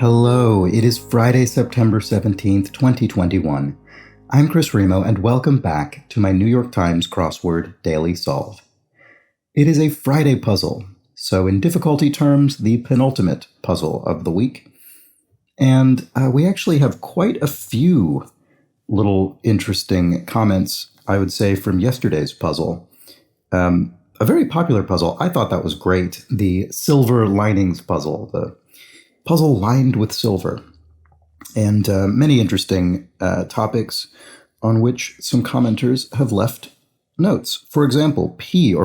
Hello, it is Friday, September 17th, 2021. I'm Chris Remo, and welcome back to my New York Times Crossword Daily Solve. It is a Friday puzzle, so in difficulty terms, the penultimate puzzle of the week. And we actually have quite a few little interesting comments, I would say, from yesterday's puzzle. A very popular puzzle. I thought that was great. The silver linings puzzle, the puzzle lined with silver, and many interesting topics on which some commenters have left notes. For example, Phil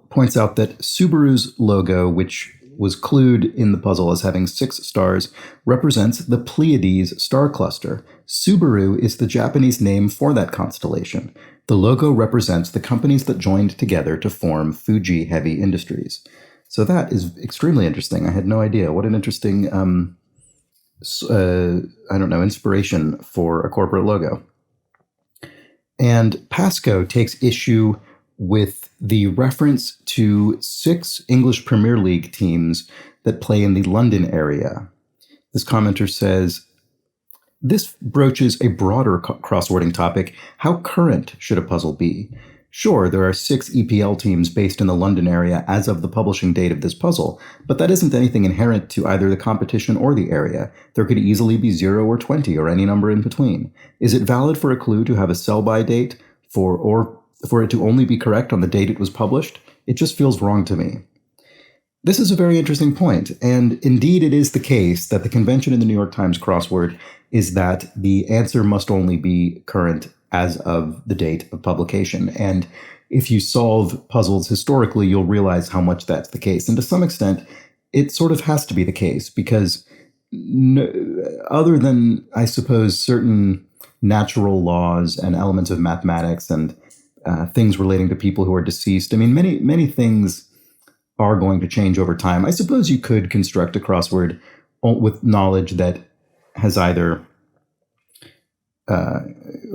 points out that Subaru's logo, which was clued in the puzzle as having 6 stars, represents the Pleiades star cluster. Subaru is the Japanese name for that constellation. The logo represents the companies that joined together to form Fuji Heavy Industries. So that is extremely interesting. I had no idea. What an interesting, inspiration for a corporate logo. And Pasco takes issue with the reference to 6 English Premier League teams that play in the London area. This commenter says, this broaches a broader crosswording topic. How current should a puzzle be? Sure, there are 6 EPL teams based in the London area as of the publishing date of this puzzle, but that isn't anything inherent to either the competition or the area. There could easily be 0 or 20 or any number in between. Is it valid for a clue to have a sell-by date or for it to only be correct on the date it was published? It just feels wrong to me. This is a very interesting point, and indeed it is the case that the convention in the New York Times crossword is that the answer must only be current as of the date of publication. And if you solve puzzles historically, you'll realize how much that's the case. And to some extent, it sort of has to be the case because other than, I suppose, certain natural laws and elements of mathematics and things relating to people who are deceased, I mean, many things are going to change over time. I suppose you could construct a crossword with knowledge that has either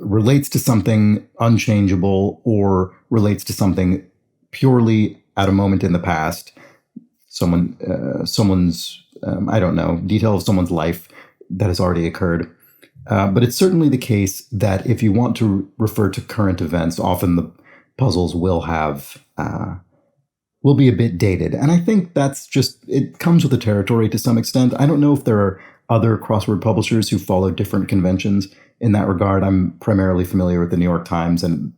relates to something unchangeable or relates to something purely at a moment in the past, someone's detail of someone's life that has already occurred. But it's certainly the case that if you want to refer to current events, often the puzzles will be a bit dated. And I think that's it comes with the territory to some extent. I don't know if there are other crossword publishers who follow different conventions in that regard. I'm primarily familiar with the New York Times, and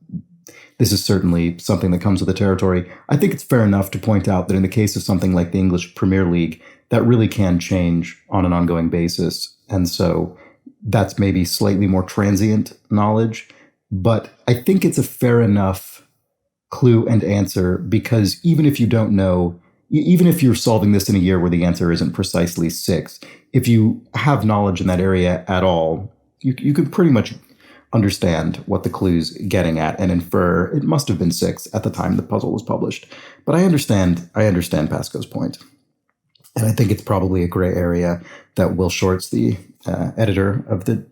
this is certainly something that comes with the territory. I think it's fair enough to point out that in the case of something like the English Premier League, that really can change on an ongoing basis. And so that's maybe slightly more transient knowledge. But I think it's a fair enough clue and answer because even if you don't know, even if you're solving this in a year where the answer isn't precisely 6, if you have knowledge in that area at all, you could pretty much understand what the clue's getting at and infer it must have been 6 at the time the puzzle was published. But I understand Pasco's point. And I think it's probably a gray area that Will Shortz, the editor of the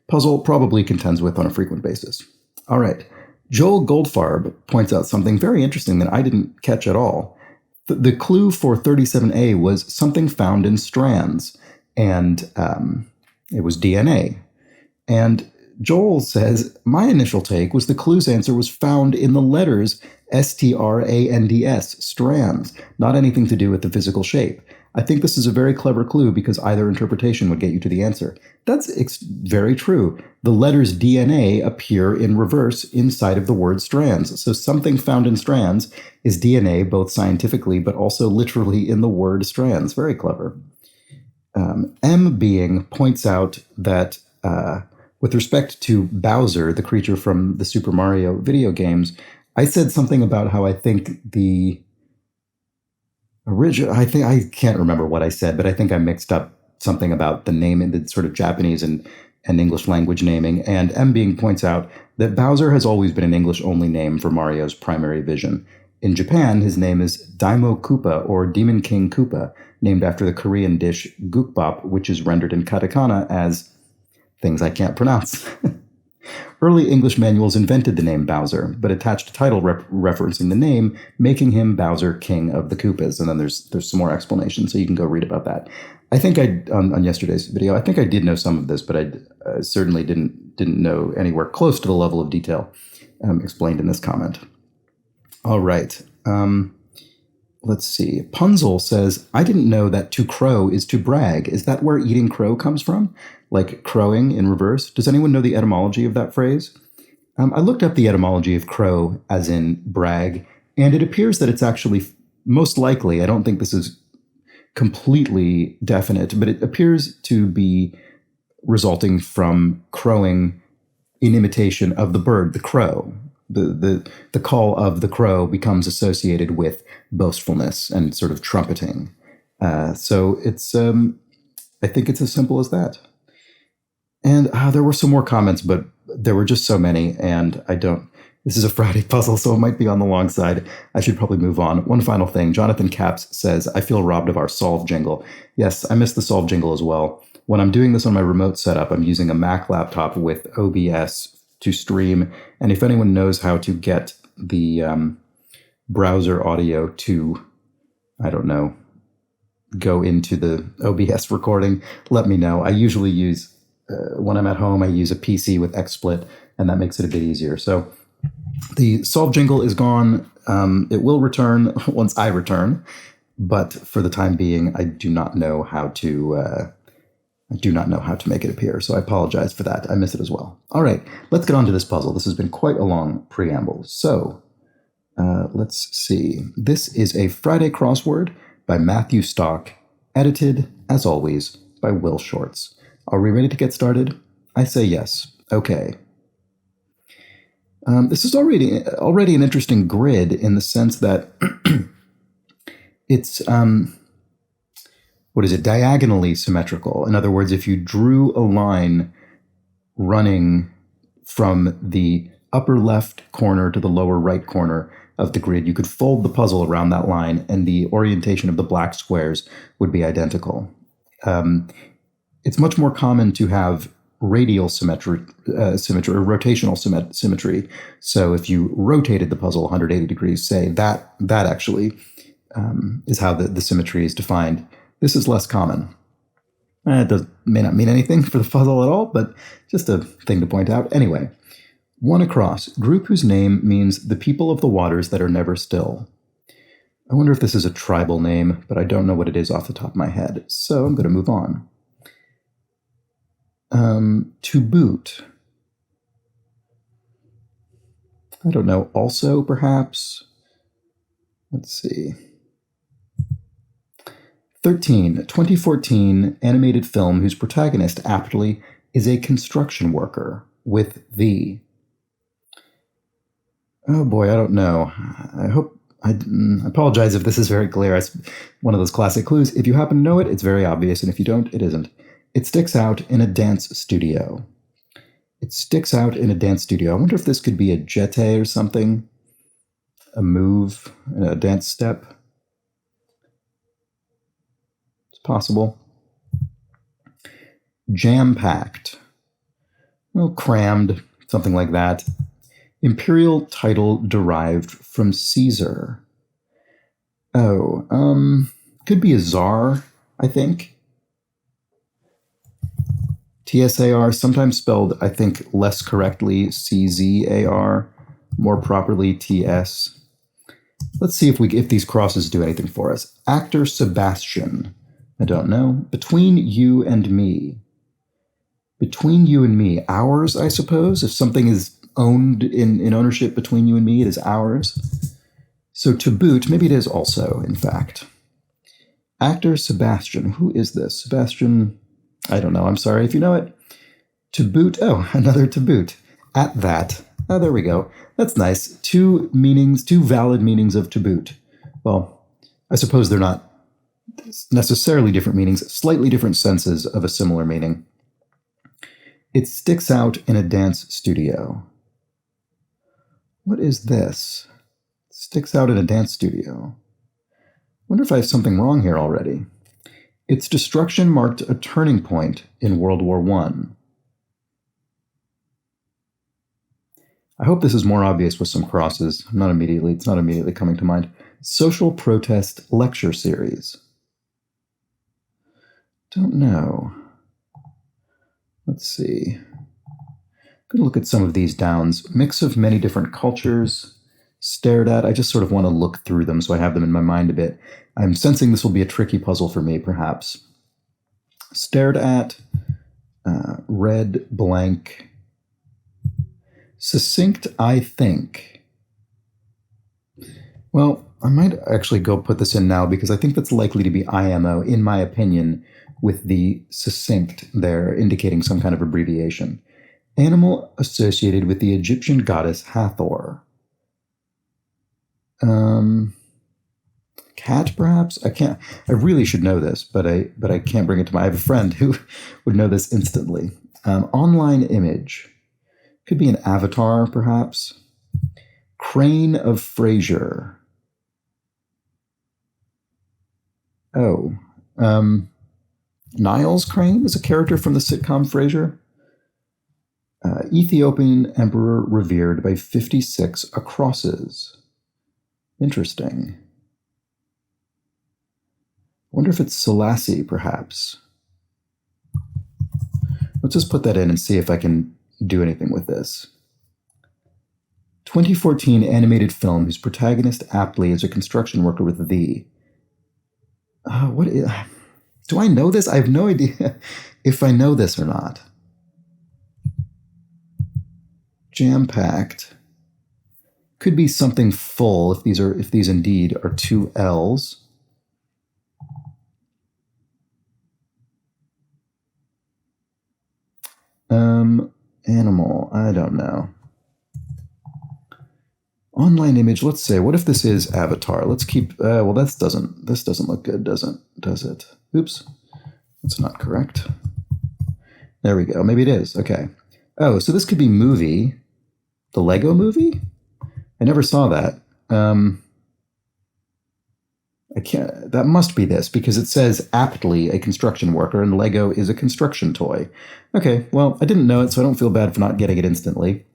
puzzle, probably contends with on a frequent basis. All right. Joel Goldfarb points out something very interesting that I didn't catch at all. The clue for 37A was something found in strands, and it was DNA. And Joel says, my initial take was the clue's answer was found in the letters strands, strands, not anything to do with the physical shape. I think this is a very clever clue because either interpretation would get you to the answer. That's very true. The letters DNA appear in reverse inside of the word strands. So something found in strands is DNA, both scientifically, but also literally in the word strands. Very clever. M. Being points out that with respect to Bowser, the creature from the Super Mario video games, I said something about how I think the original, I can't remember what I said, but I think I mixed up something about the name in the sort of Japanese and English language naming. And M. Being points out that Bowser has always been an English-only name for Mario's primary vision. In Japan, his name is Daimo Koopa, or Demon King Koopa, named after the Korean dish gukbap, which is rendered in katakana as things I can't pronounce. Early English manuals invented the name Bowser, but attached a title referencing the name, making him Bowser, King of the Koopas. And then there's some more explanation, so you can go read about that. I think on yesterday's video, I think I did know some of this, but I certainly didn't know anywhere close to the level of detail explained in this comment. All right. Let's see. Punzel says, I didn't know that to crow is to brag. Is that where eating crow comes from? Like crowing in reverse? Does anyone know the etymology of that phrase? I looked up the etymology of crow as in brag, and it appears that it's actually most likely, I don't think this is completely definite, but it appears to be resulting from crowing in imitation of the bird, the crow. The call of the crow becomes associated with boastfulness and sort of trumpeting. So it's, I think it's as simple as that. And there were some more comments, but there were just so many, and this is a Friday puzzle, so it might be on the long side. I should probably move on. One final thing. Jonathan Capps says, I feel robbed of our solve jingle. Yes, I miss the solve jingle as well. When I'm doing this on my remote setup, I'm using a Mac laptop with OBS to stream. And if anyone knows how to get the browser audio to, I don't know, go into the OBS recording, let me know. I usually use, when I'm at home, I use a PC with XSplit, and that makes it a bit easier. So the solve jingle is gone. It will return once I return, but for the time being, I do not know how to make it appear, so I apologize for that. I miss it as well. All right, let's get on to this puzzle. This has been quite a long preamble. So let's see. This is a Friday crossword by Matthew Stock, edited, as always, by Will Shorts. Are we ready to get started? I say yes. Okay. This is already an interesting grid in the sense that it's diagonally symmetrical. In other words, if you drew a line running from the upper left corner to the lower right corner of the grid, you could fold the puzzle around that line, and the orientation of the black squares would be identical. It's much more common to have radial symmetry or rotational symmetry. So if you rotated the puzzle 180 degrees, say, that actually is how the symmetry is defined. This is less common. It may not mean anything for the puzzle at all, but just a thing to point out. Anyway, one across, group whose name means the people of the waters that are never still. I wonder if this is a tribal name, but I don't know what it is off the top of my head, so I'm going to move on. To boot. I don't know. Also, perhaps. Let's see. 13, 2014 animated film whose protagonist aptly is a construction worker with the. Oh boy, I don't know. I apologize if this is very clear. It's one of those classic clues. If you happen to know it, it's very obvious, and if you don't, it isn't. It sticks out in a dance studio. It sticks out in a dance studio. I wonder if this could be a jeté or something, a move, a dance step. Possible. Jam-packed. Well, crammed, something like that. Imperial title derived from Caesar. Oh, could be a czar, I think. TSAR, sometimes spelled, I think, less correctly, CZAR, more properly TS. Let's see if these crosses do anything for us. Actor Sebastian. I don't know. Between you and me. Between you and me. Ours, I suppose. If something is owned in ownership between you and me, it is ours. So to boot, maybe it is also, in fact. Actor Sebastian. Who is this? Sebastian, I don't know. I'm sorry if you know it. To boot. Oh, another to boot. At that. Oh, there we go. That's nice. Two valid meanings of to boot. Well, I suppose they're not necessarily different meanings, slightly different senses of a similar meaning. It sticks out in a dance studio. What is this? It sticks out in a dance studio. I wonder if I have something wrong here already. Its destruction marked a turning point in World War I. I hope this is more obvious with some crosses. It's not immediately coming to mind. Social protest lecture series. Don't know. Let's see. I'm going to look at some of these downs. Mix of many different cultures. Stared at. I just sort of want to look through them so I have them in my mind a bit. I'm sensing this will be a tricky puzzle for me, perhaps. Stared at. Red blank. Succinct, I think. Well, I might actually go put this in now because I think that's likely to be IMO, in my opinion, with the succinct there indicating some kind of abbreviation. Animal associated with the Egyptian goddess Hathor. Cat, perhaps? I really should know this, but I can't bring it to mind. I have a friend who would know this instantly. Online image. Could be an avatar, perhaps. Crane of Frasier. Oh. Niles Crane is a character from the sitcom Frasier. Ethiopian emperor revered by 56 acrosses. Interesting. Wonder if it's Selassie, perhaps. Let's just put that in and see if I can do anything with this. 2014 animated film whose protagonist aptly is a construction worker with the. Do I know this? I have no idea if I know this or not. Jam-packed. Could be something full if these indeed are two L's. Animal, I don't know. Online image, let's say, what if this is avatar? Let's keep, well, this doesn't look good, does it? Oops, that's not correct. There we go, maybe it is, okay. Oh, so this could be movie. The Lego movie? I never saw that. That must be this because it says aptly a construction worker and Lego is a construction toy. Okay, well, I didn't know it, so I don't feel bad for not getting it instantly.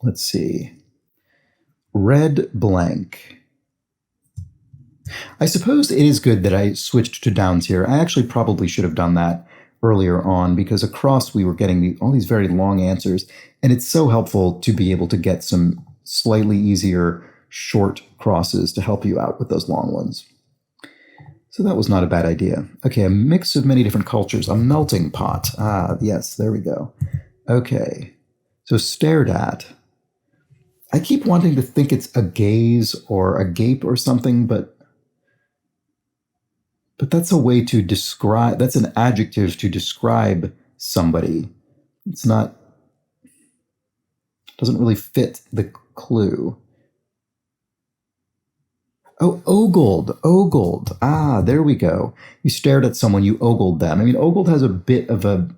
Let's see. Red blank. I suppose it is good that I switched to downs here. I actually probably should have done that earlier on because across we were getting all these very long answers, and it's so helpful to be able to get some slightly easier short crosses to help you out with those long ones. So that was not a bad idea. Okay, a mix of many different cultures, a melting pot. Ah, yes, there we go. Okay, so stared at. I keep wanting to think it's a gaze or a gape or something, but that's a way to describe, that's an adjective to describe somebody. It's not, doesn't really fit the clue. Oh, ogled. Ah, there we go. You stared at someone, you ogled them. I mean, ogled has a bit of a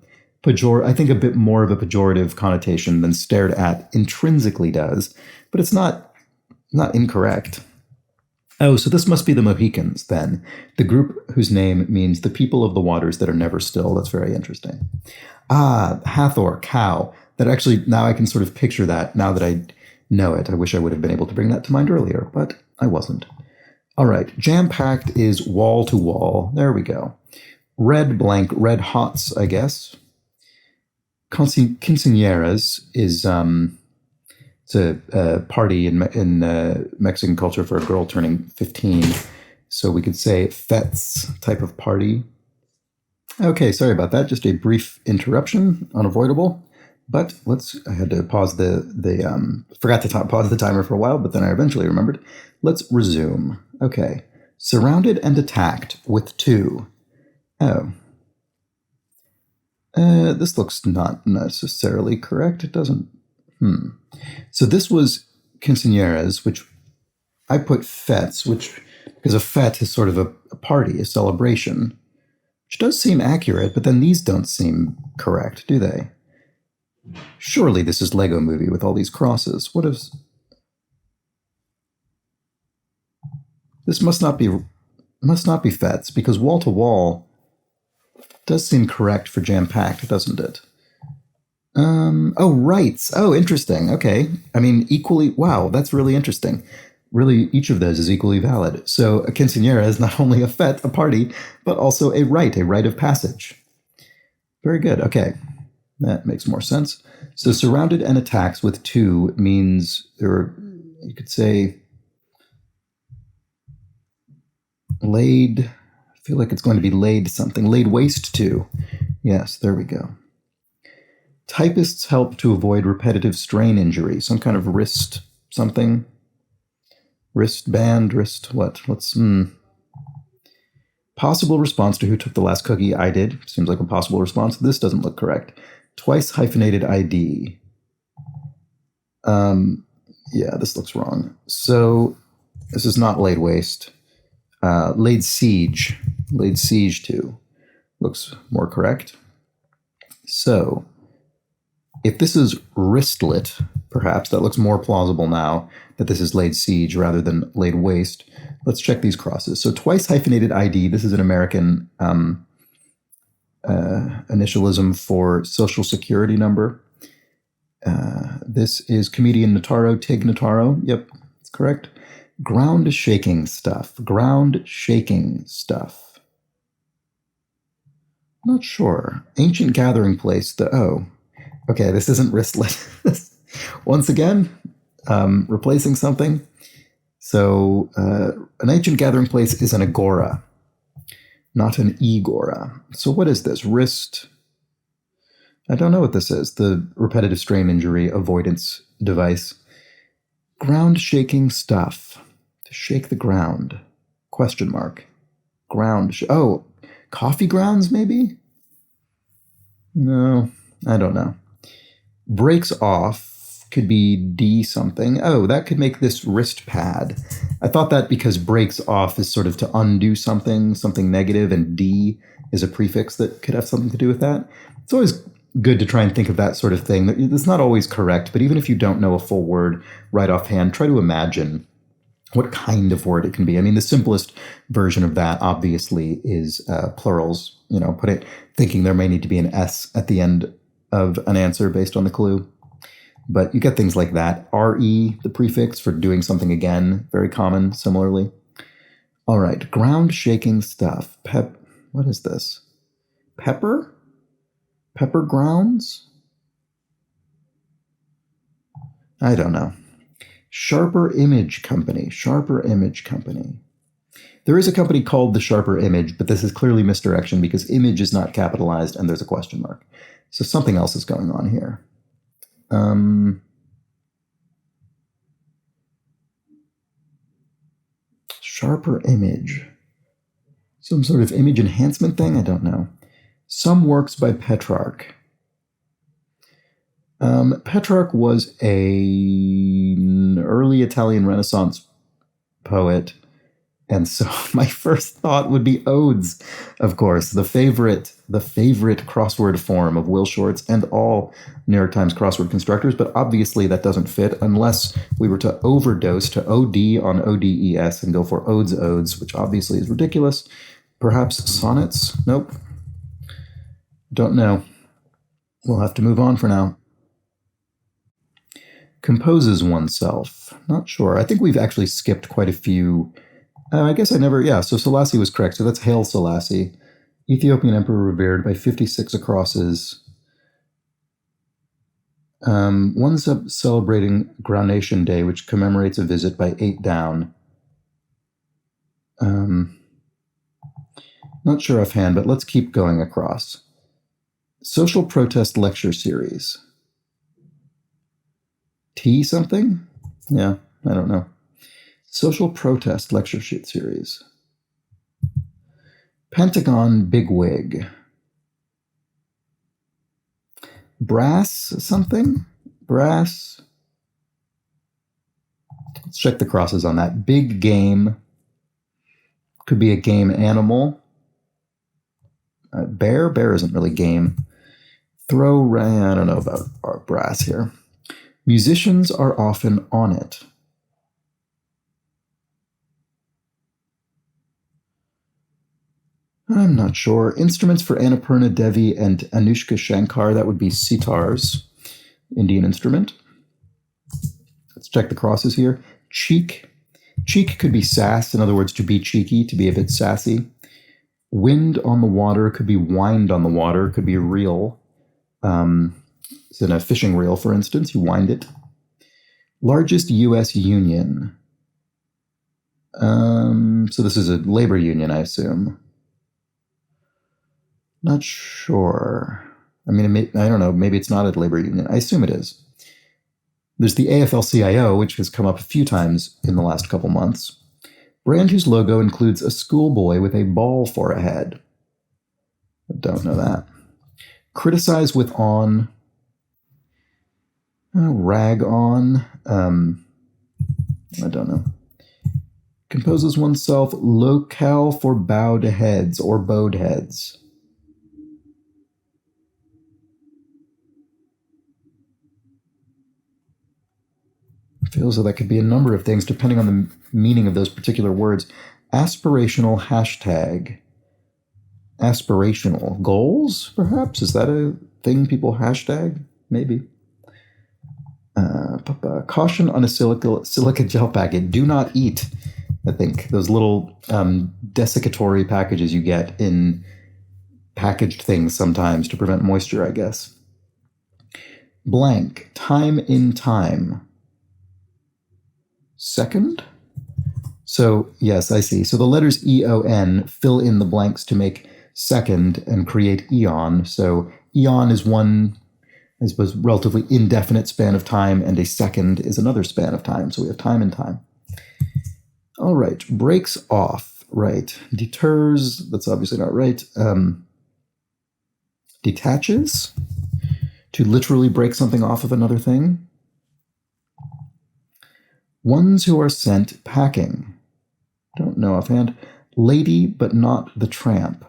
I think a bit more of a pejorative connotation than stared at intrinsically does, but it's not incorrect. Oh, so this must be the Mohicans, then. The group whose name means the people of the waters that are never still. That's very interesting. Ah, Hathor, cow. That actually, now I can sort of picture that now that I know it. I wish I would have been able to bring that to mind earlier, but I wasn't. All right, jam-packed is wall to wall. There we go. Red blank, red hots, I guess. Quinceañeras is it's a party in Mexican culture for a girl turning 15. So we could say fetes type of party. Okay, sorry about that. Just a brief interruption, unavoidable. But I had to pause forgot to pause the timer for a while, but then I eventually remembered. Let's resume. Okay. Surrounded and attacked with two. Oh. This looks not necessarily correct. It doesn't. So this was quinceañeras, which I put fetes, because a fete is sort of a party, a celebration, which does seem accurate, but then these don't seem correct, do they? Surely this is Lego Movie with all these crosses. What is... This must not be fetes, because wall to wall does seem correct for jam-packed, doesn't it? Oh, rights. Oh, interesting. Okay. I mean, equally, wow, that's really interesting. Really, each of those is equally valid. So a quinceañera is not only a fete, a party, but also a rite of passage. Very good. Okay. That makes more sense. So surrounded and attacks with two means there, you could say laid. I feel like it's going to be laid something. Laid waste to. Yes, there we go. Typists help to avoid repetitive strain injury. Some kind of wrist something. Wristband, wrist what? Possible response to who took the last cookie. I did. Seems like a possible response. This doesn't look correct. Twice hyphenated ID. Yeah, this looks wrong. So this is not laid waste. Laid siege. Laid siege to. Looks more correct. So if this is wristlet, perhaps that looks more plausible now that this is laid siege rather than laid waste. Let's check these crosses. So twice hyphenated ID. This is an American initialism for social security number. This is comedian Notaro, Tig Notaro. Yep, that's correct. Ground shaking stuff. Ground shaking stuff. Not sure. Ancient gathering place. Okay, this isn't wristlet. Once again, replacing something. So an ancient gathering place is an agora, not an egora. So what is this? Wrist. I don't know what this is. The repetitive strain injury avoidance device. Ground shaking stuff. To shake the ground. Question mark. Ground. Coffee grounds maybe? No, I don't know. Breaks off could be D something. Oh, that could make this wrist pad. I thought that because breaks off is sort of to undo something negative, and D is a prefix that could have something to do with that. It's always good to try and think of that sort of thing. It's not always correct, but even if you don't know a full word right offhand, try to imagine what kind of word it can be. I mean, the simplest version of that, obviously, is plurals. Thinking there may need to be an S at the end of an answer based on the clue. But you get things like that. RE, the prefix for doing something again, very common, similarly. All right, ground shaking stuff. What is this? Pepper? Pepper grounds? I don't know. Sharper Image Company. Sharper Image Company. There is a company called the Sharper Image, but this is clearly misdirection because image is not capitalized and there's a question mark. So something else is going on here. Sharper Image. Some sort of image enhancement thing? I don't know. Some works by Petrarch. Petrarch was an early Italian Renaissance poet. And so my first thought would be odes, of course, the favorite crossword form of Will Shortz and all New York Times crossword constructors. But obviously that doesn't fit unless we were to overdose to OD on ODS and go for odes, which obviously is ridiculous. Perhaps sonnets? Nope. Don't know. We'll have to move on for now. Composes oneself. Not sure. I think we've actually skipped quite a few. I guess I never, so Selassie was correct. So that's Hail Selassie. Ethiopian emperor revered by 56 acrosses. One's celebrating Groundation Day, which commemorates a visit by 8 down. Not sure offhand, but let's keep going across. Social protest lecture series. T something? Yeah, I don't know. Social protest lecture sheet series. Pentagon bigwig. Brass something? Brass. Let's check the crosses on that. Big game. Could be a game animal. Bear? Bear isn't really game. Throw, I don't know about our brass here. Musicians are often on it. I'm not sure. Instruments for Annapurna Devi and Anushka Shankar, that would be sitars, Indian instrument. Let's check the crosses here. Cheek. Cheek could be sass, in other words, to be cheeky, to be a bit sassy. Wind on the water could be wind on the water, could be a reel. It's in a fishing reel, for instance, you wind it. Largest U.S. union. So this is a labor union, I assume. Not sure. I mean, I don't know. Maybe it's not a labor union. I assume it is. There's the AFL-CIO, which has come up a few times in the last couple months. Brand whose logo includes a schoolboy with a ball for a head. I don't know that. Criticize with on. Rag on. I don't know. Composes oneself locale for bowed heads or bowed heads. Feels that could be a number of things depending on the meaning of those particular words. Aspirational hashtag. Aspirational goals, perhaps? Is that a thing people hashtag? Maybe. Caution on a silica gel packet. Do not eat, I think. Those little desiccatory packages you get in packaged things sometimes to prevent moisture, I guess. Blank. Time in time. Second? So, yes, I see. So the letters E-O-N fill in the blanks to make second and create eon. So eon is one, I suppose, relatively indefinite span of time, and a second is another span of time. So we have time and time. All right. Breaks off. Right. Deters. That's obviously not right. Detaches. To literally break something off of another thing. Ones who are sent packing. Don't know offhand. Lady, but not the tramp.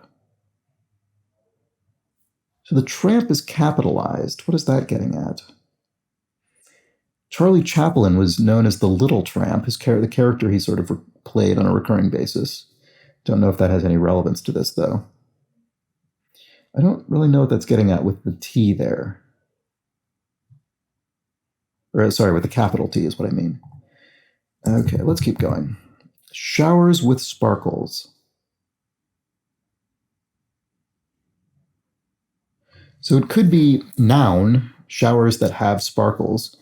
So the tramp is capitalized. What is that getting at? Charlie Chaplin was known as the Little Tramp, the character he sort of played on a recurring basis. Don't know if that has any relevance to this, though. I don't really know what that's getting at with the T there. Or, sorry, with the capital T is what I mean. Okay, let's keep going. Showers with sparkles. So it could be noun, showers that have sparkles.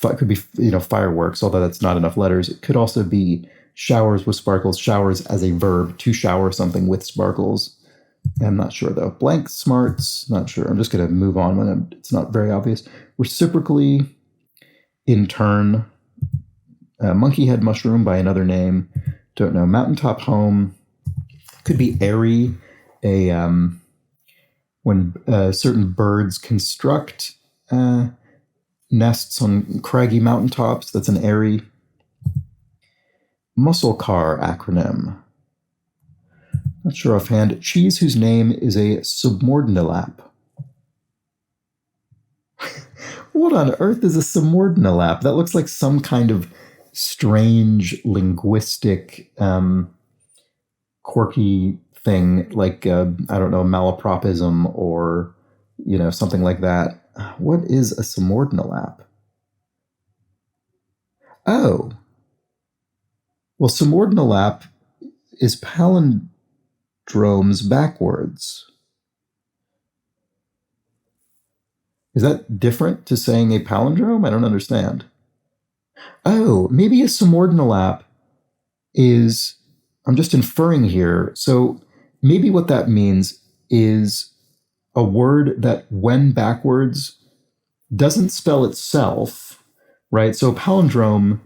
It could be, fireworks, although that's not enough letters. It could also be showers with sparkles, showers as a verb, to shower something with sparkles. I'm not sure, though. Blank smarts, not sure. I'm just going to move on when it's not very obvious. Reciprocally, in turn. Monkey head mushroom by another name. Don't know. Mountaintop home. Could be airy. When certain birds construct nests on craggy mountaintops. That's an airy. Muscle car acronym. Not sure offhand. Cheese whose name is a Semordnilap. What on earth is a Semordnilap? That looks like some kind of strange linguistic quirky thing, like I don't know, malapropism or something like that. What is a Semordnilap? Oh, well, Semordnilap is palindromes backwards. Is that different to saying a palindrome? I don't understand. Oh, maybe a Semordnilap is, I'm just inferring here. So maybe what that means is a word that when backwards doesn't spell itself, right? So palindrome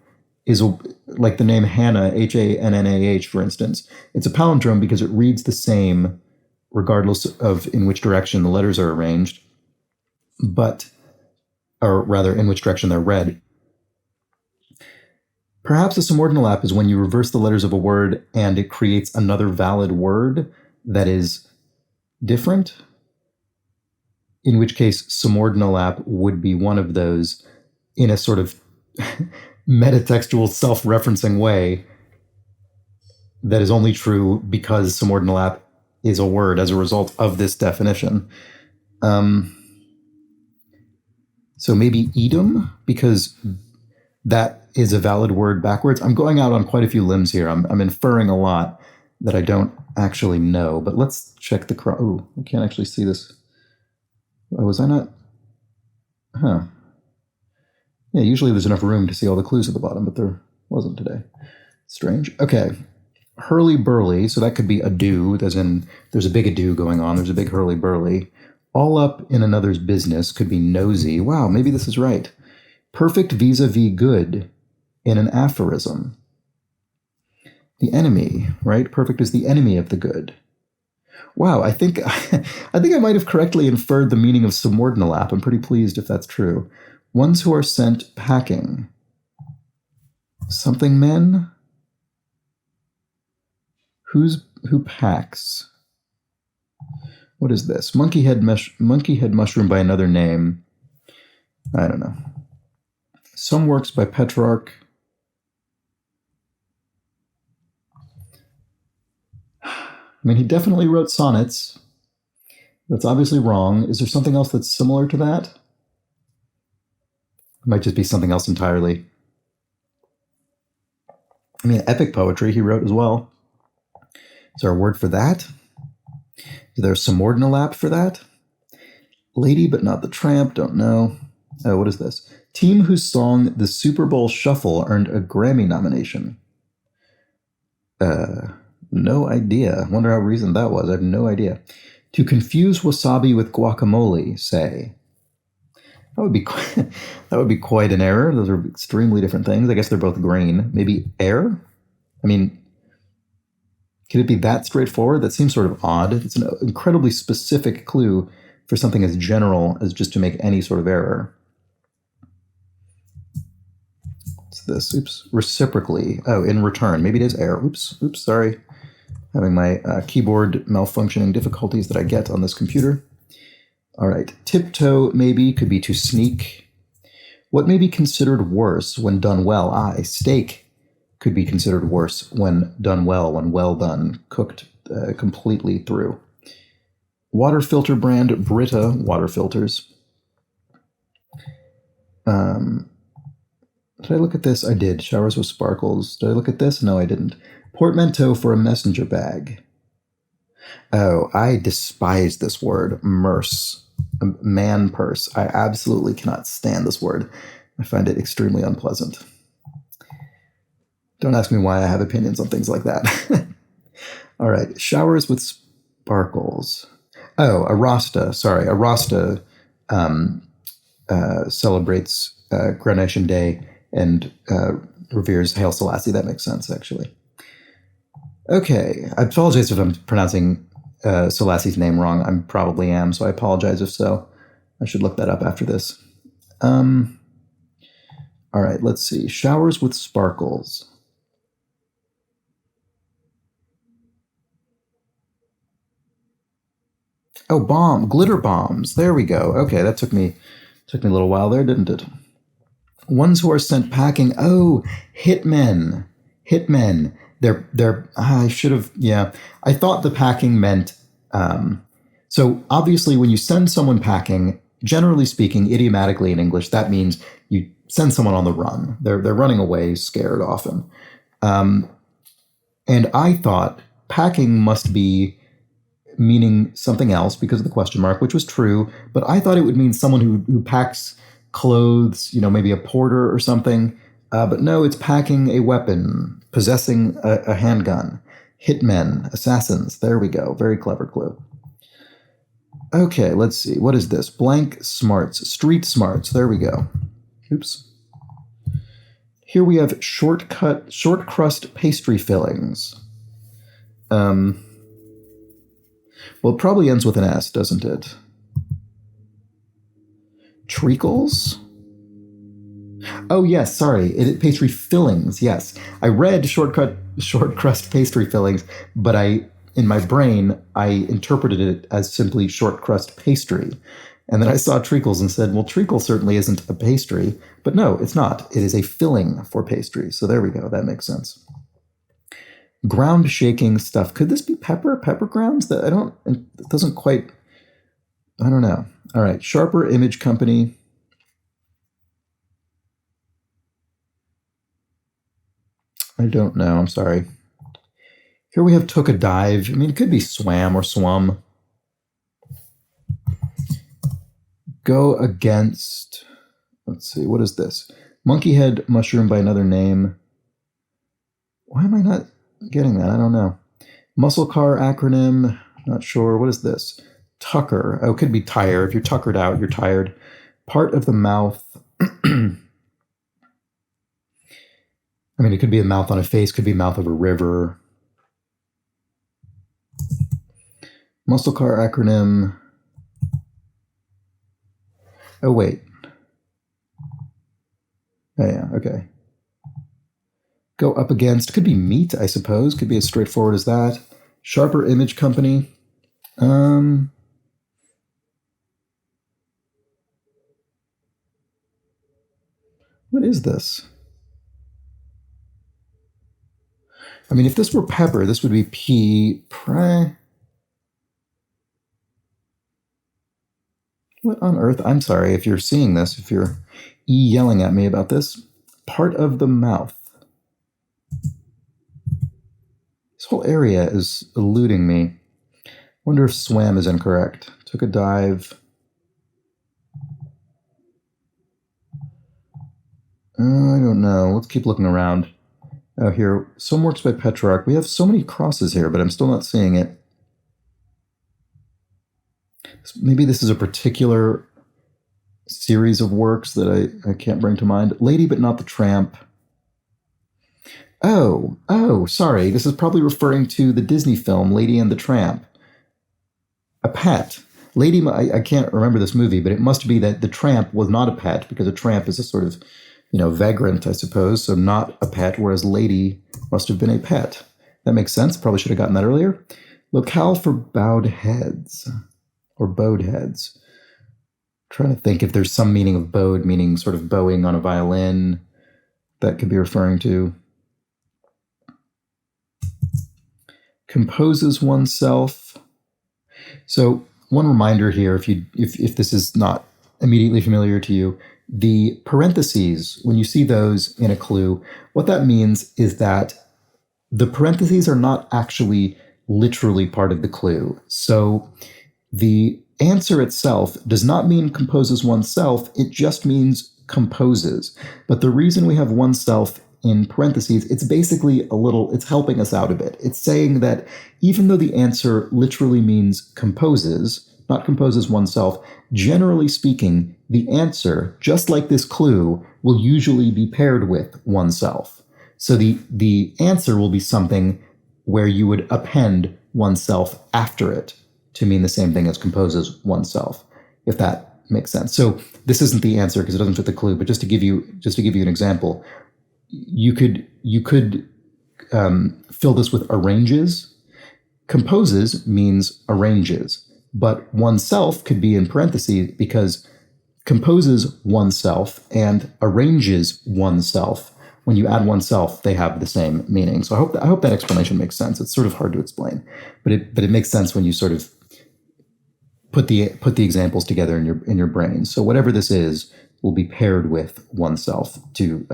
is like the name Hannah, H-A-N-N-A-H, for instance. It's a palindrome because it reads the same regardless of in which direction the letters are arranged, or rather in which direction they're read. Perhaps a Semordnilap is when you reverse the letters of a word and it creates another valid word that is different, in which case Semordnilap would be one of those in a sort of metatextual self-referencing way that is only true because Semordnilap is a word as a result of this definition. So maybe Edom, because that is a valid word backwards. I'm going out on quite a few limbs here. I'm inferring a lot that I don't actually know. But let's check the... Oh, I can't actually see this. Oh, was I not... Huh. Yeah, usually there's enough room to see all the clues at the bottom, but there wasn't today. Strange. Okay. Hurly-burly, so that could be ado, as in there's a big ado going on. There's a big hurly-burly. All up in another's business could be nosy. Wow, maybe this is right. Perfect vis-a-vis good in an aphorism. The enemy, right? Perfect is the enemy of the good. Wow, I think I might have correctly inferred the meaning of Semordnilap. I'm pretty pleased if that's true. Ones who are sent packing. Something men? Who packs? What is this? Monkey head mushroom by another name. I don't know. Some works by Petrarch. I mean, he definitely wrote sonnets. That's obviously wrong. Is there something else that's similar to that? It might just be something else entirely. I mean, epic poetry he wrote as well. Is there a word for that? Is there a Semordnilap for that? Lady but not the Tramp, don't know. Oh, what is this? Team whose song The Super Bowl Shuffle earned a Grammy nomination. No idea. Wonder how recent that was. I have no idea. To confuse wasabi with guacamole, say. That would be quite an error. Those are extremely different things. I guess they're both grain. Maybe air? I mean, could it be that straightforward? That seems sort of odd. It's an incredibly specific clue for something as general as just to make any sort of error. What's this? Oops. Reciprocally. Oh, in return. Maybe it is air. Oops, sorry. Having my keyboard malfunctioning difficulties that I get on this computer. All right. Tiptoe, maybe, could be to sneak. What may be considered worse when done well? Steak could be considered worse when done well, when well done, cooked completely through. Water filter brand, Brita water filters. Did I look at this? I did. Showers with sparkles. Did I look at this? No, I didn't. Portmanteau for a messenger bag. Oh, I despise this word, merce. Man purse. I absolutely cannot stand this word. I find it extremely unpleasant. Don't ask me why I have opinions on things like that. All right. Showers with sparkles. Oh, a Rasta. Sorry. A Rasta celebrates Coronation Day and reveres Haile Selassie. That makes sense, actually. Okay. I apologize if I'm pronouncing Selassie's name wrong. I probably am, so I apologize if so. I should look that up after this. All right. Let's see. Showers with sparkles. Oh, glitter bombs. There we go. Okay, that took me a little while there, didn't it? Ones who are sent packing. Oh, hitmen. I should have, yeah. I thought the packing meant, so obviously when you send someone packing, generally speaking, idiomatically in English, that means you send someone on the run. They're running away, scared often. And I thought packing must be meaning something else because of the question mark, which was true. But I thought it would mean someone who packs clothes, maybe a porter or something. But no, it's packing a weapon, possessing a handgun, hitmen, assassins. There we go. Very clever clue. Okay, let's see. What is this? Blank smarts, street smarts. There we go. Oops. Here we have short crust pastry fillings. Well, it probably ends with an S, doesn't it? Treacles? Oh, yes, sorry. Pastry fillings, yes. I read short crust pastry fillings, but in my brain, I interpreted it as simply short crust pastry. And then I saw treacles and said, well, treacle certainly isn't a pastry. But no, it's not. It is a filling for pastry. So there we go. That makes sense. Ground shaking stuff. Could this be pepper? Pepper grounds? That it doesn't quite, I don't know. All right, Sharper Image Company. I don't know, I'm sorry. Here we have took a dive. I mean, it could be swam or swum. Go against, let's see, what is this? Monkey head mushroom by another name. Why am I not getting that? I don't know. Muscle car acronym, not sure. What is this? Tucker. Oh, it could be tire. If you're tuckered out, you're tired. Part of the mouth. I mean, it could be a mouth on a face, could be a mouth of a river. Muscle car acronym. Oh, wait. Oh, yeah, okay. Go up against, could be meat, I suppose. Could be as straightforward as that. Sharper Image Company. What is this? I mean, if this were pepper, this would be P. What on earth? I'm sorry if you're seeing this, if you're yelling at me about this. Part of the mouth. This whole area is eluding me. Wonder if swam is incorrect. Took a dive. I don't know. Let's keep looking around. Oh, here. Some works by Petrarch. We have so many crosses here, but I'm still not seeing it. Maybe this is a particular series of works that I can't bring to mind. Lady but Not the Tramp. Oh, sorry. This is probably referring to the Disney film Lady and the Tramp. A pet. Lady, I can't remember this movie, but it must be that the tramp was not a pet, because a tramp is a sort of, vagrant, I suppose, so not a pet, whereas lady must have been a pet. That makes sense. Probably should have gotten that earlier. Locale for bowed heads, or bowed heads. Trying to think if there's some meaning of bowed, meaning sort of bowing on a violin, that could be referring to. Composes oneself. So one reminder here, if this is not immediately familiar to you, the parentheses, when you see those in a clue, what that means is that the parentheses are not actually literally part of the clue. So the answer itself does not mean composes oneself, it just means composes. But the reason we have oneself in parentheses, it's basically it's helping us out a bit. It's saying that even though the answer literally means composes, not composes oneself, generally speaking, the answer, just like this clue, will usually be paired with oneself. So the answer will be something where you would append oneself after it to mean the same thing as composes oneself, if that makes sense. So this isn't the answer because it doesn't fit the clue, but just to give you an example, you could fill this with arranges. Composes means arranges, but oneself could be in parentheses because composes oneself and arranges oneself. When you add oneself, they have the same meaning. So I hope that explanation makes sense. It's sort of hard to explain, but it makes sense when you sort of put the examples together in your brain. So whatever this is will be paired with oneself to.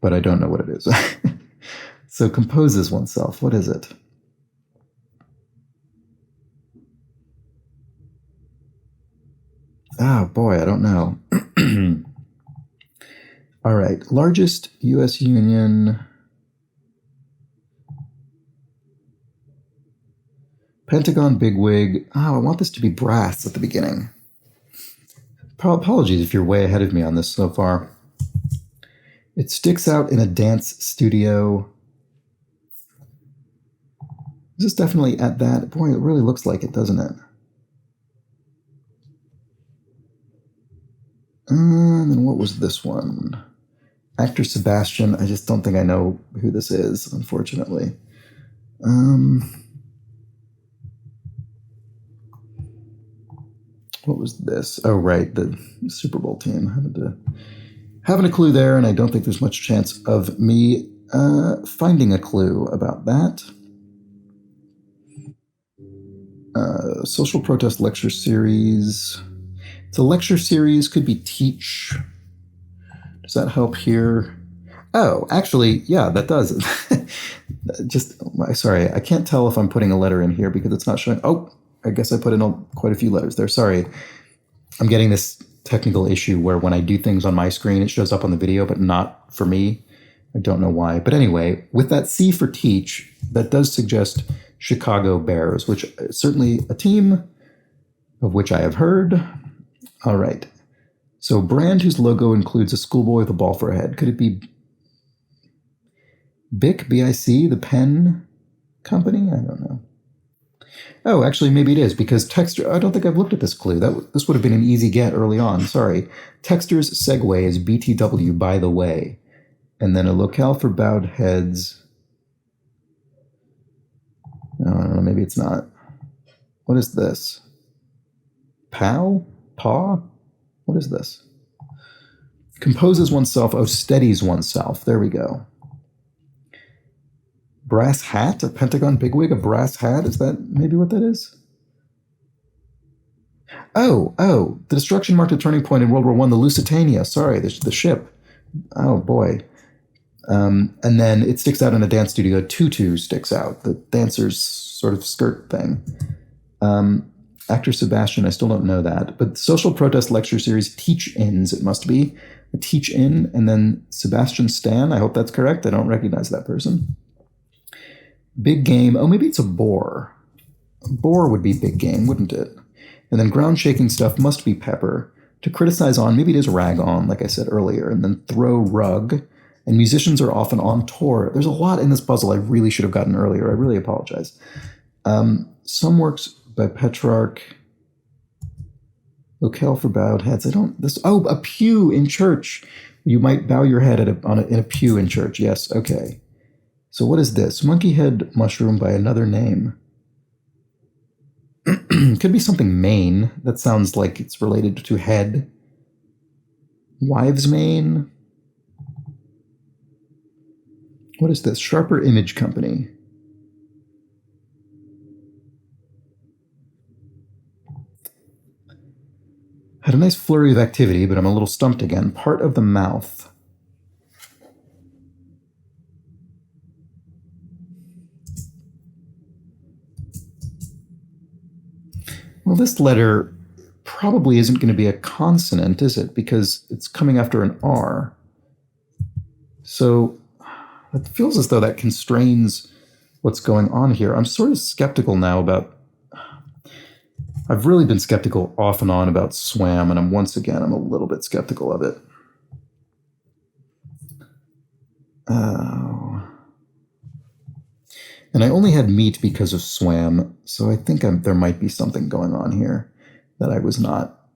But I don't know what it is. So composes oneself. What is it? Oh, boy, I don't know. All right. Largest U.S. union. Pentagon bigwig. Oh, I want this to be brass at the beginning. Apologies if you're way ahead of me on this so far. It sticks out in a dance studio. Is this definitely at that? Boy, it really looks like it, doesn't it? And then what was this one? Actor Sebastian. I just don't think I know who this is, unfortunately. What was this? Oh, right, the Super Bowl team. Having a clue there, and I don't think there's much chance of me Finding a clue about that. Social protest lecture series. It's a lecture series, could be teach. Does that help here? Oh, actually, yeah, that does. Just, sorry, I can't tell if I'm putting a letter in here because it's not showing. Oh, I guess I put in quite a few letters there. Sorry. I'm getting this technical issue where when I do things on my screen, it shows up on the video, but not for me. I don't know why. But anyway, with that C for teach, that does suggest Chicago Bears, which is certainly a team of which I have heard. All right. So brand whose logo includes a schoolboy with a ball for a head. Could it be BIC, B-I-C, the pen company? I don't know. Oh, actually, maybe it is, because Texter, I don't think I've looked at this clue. This would have been an easy get early on. Sorry. Texter's segue is BTW, by the way. And then a locale for bowed heads. No, I don't know. Maybe it's not. What is this? Pow? Paw? What is this? Composes oneself. Oh, steadies oneself. There we go. Brass hat? A Pentagon bigwig? A brass hat? Is that maybe what that is? Oh. The destruction marked a turning point in World War I. The Lusitania. Sorry, the ship. Oh, boy. And then it sticks out in a dance studio. Tutu sticks out. The dancer's sort of skirt thing. Actor Sebastian, I still don't know that. But social protest lecture series, Teach-Ins, it must be. A Teach-In, and then Sebastian Stan. I hope that's correct. I don't recognize that person. Big game. Oh, maybe it's a boar. A boar would be big game, wouldn't it? And then ground shaking stuff must be pepper. To criticize on, maybe it is rag on, like I said earlier. And then throw rug. And musicians are often on tour. There's a lot in this puzzle I really should have gotten earlier. I really apologize. Some works by Petrarch. Locale for bowed heads. A pew in church. You might bow your head in a pew in church. Yes, okay. So what is this? Monkey head mushroom by another name. Could be something mane. That sounds like it's related to head. Wives' mane. What is this? Sharper Image Company. Had a nice flurry of activity, but I'm a little stumped again. Part of the mouth. Well, this letter probably isn't going to be a consonant, is it? Because it's coming after an R. So it feels as though that constrains what's going on here. I'm sort of skeptical now about... I've really been skeptical off and on about SWAM, and I'm a little bit skeptical of it. Oh. And I only had meat because of SWAM, so I think there might be something going on here that I was not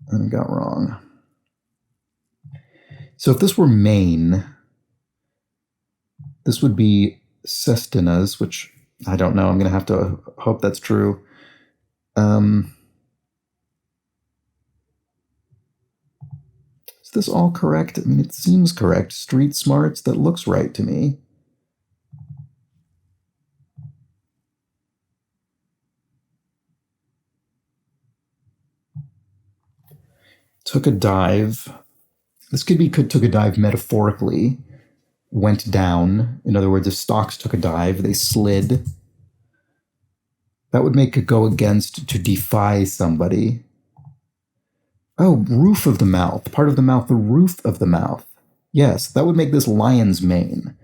and got wrong. So if this were Maine, this would be Sestinas, which I don't know. I'm going to have to hope that's true. Is this all correct? I mean, it seems correct. Street smarts, that looks right to me. Took a dive. This could be took a dive metaphorically. Went down. In other words, if stocks took a dive, they slid. That would make it go against to defy somebody. Oh, roof of the mouth. Part of the mouth, the roof of the mouth. Yes, that would make this lion's mane.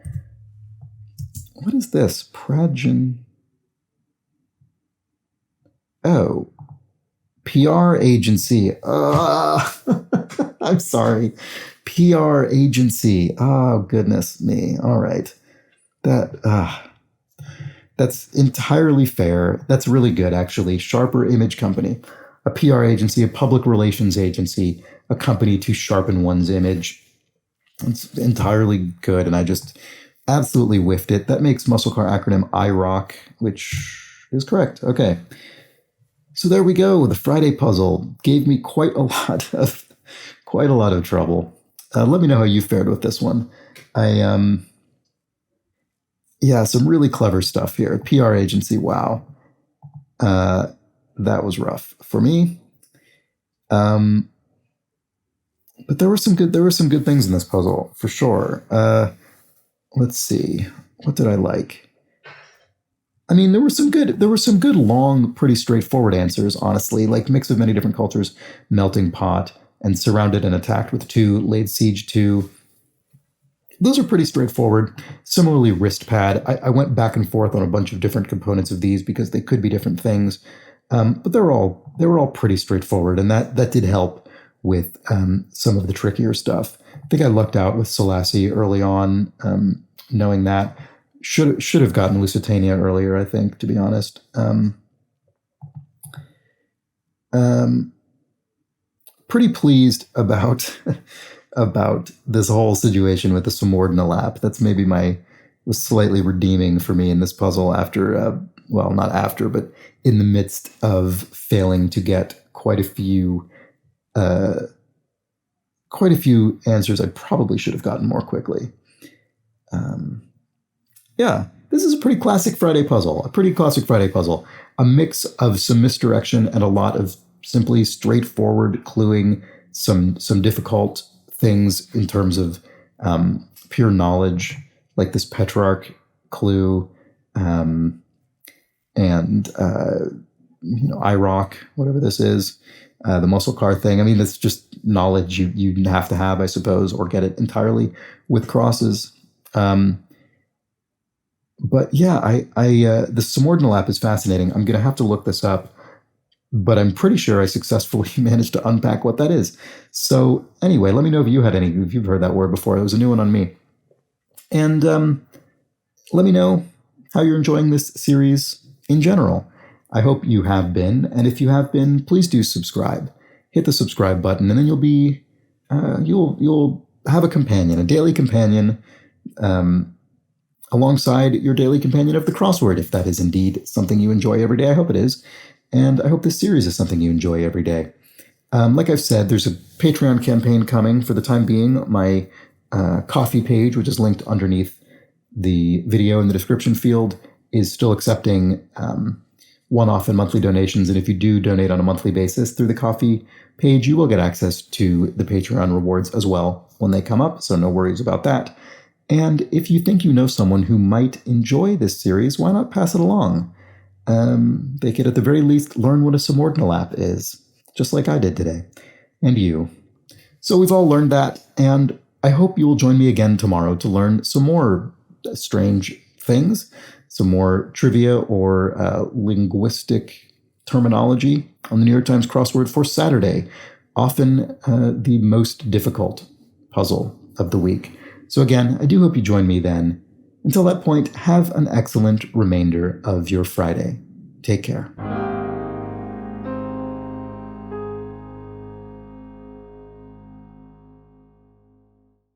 What is this? Pragen. Oh. PR agency. I'm sorry. PR agency. Oh, goodness me. All right. That's entirely fair. That's really good, actually. Sharper Image Company. A PR agency, a public relations agency, a company to sharpen one's image. It's entirely good, and I just absolutely whiffed it. That makes muscle car acronym IROC, which is correct. Okay. So there we go. The Friday puzzle gave me quite a lot of trouble. Let me know how you fared with this one. I Yeah, some really clever stuff here. PR agency, wow. That was rough for me. But there were some good things in this puzzle for sure. Let's see. What did I like? I mean, there were some good long, pretty straightforward answers, honestly, like mix of many different cultures, melting pot, and surrounded and attacked with two, laid siege to. Those are pretty straightforward. Similarly, wrist pad. I went back and forth on a bunch of different components of these because they could be different things, but they were all pretty straightforward, and that did help with some of the trickier stuff. I think I lucked out with Selassie early on, knowing that should have gotten Lusitania earlier. I think, to be honest. Pretty pleased about about this whole situation with the Semordnilap. That's maybe was slightly redeeming for me in this puzzle after, well, not after, but in the midst of failing to get quite a few answers I probably should have gotten more quickly. Yeah, this is a pretty classic Friday puzzle. A mix of some misdirection and a lot of simply straightforward cluing, some difficult things in terms of pure knowledge, like this Petrarch clue, and IROC, whatever this is, the muscle car thing. I mean, it's just knowledge you have to have, I suppose, or get it entirely with crosses. But yeah, the Semordnilap is fascinating. I'm going to have to look this up, but I'm pretty sure I successfully managed to unpack what that is. So anyway, let me know if you've heard that word before. It was a new one on me. And let me know how you're enjoying this series in general. I hope you have been, and if you have been, please do subscribe. Hit the subscribe button, and then you'll have a companion, a daily companion, alongside your daily companion of the crossword, if that is indeed something you enjoy every day. I hope it is. And I hope this series is something you enjoy every day. Like I've said, there's a Patreon campaign coming for the time being. My coffee page, which is linked underneath the video in the description field, is still accepting one-off and monthly donations. And if you do donate on a monthly basis through the coffee page, you will get access to the Patreon rewards as well when they come up. So no worries about that. And if you think you know someone who might enjoy this series, why not pass it along? They could at the very least learn what a Semordnilap is, just like I did today. And you. So we've all learned that, and I hope you will join me again tomorrow to learn some more strange things, some more trivia or linguistic terminology on the New York Times crossword for Saturday, often the most difficult puzzle of the week. So again, I do hope you join me then. Until that point, have an excellent remainder of your Friday. Take care.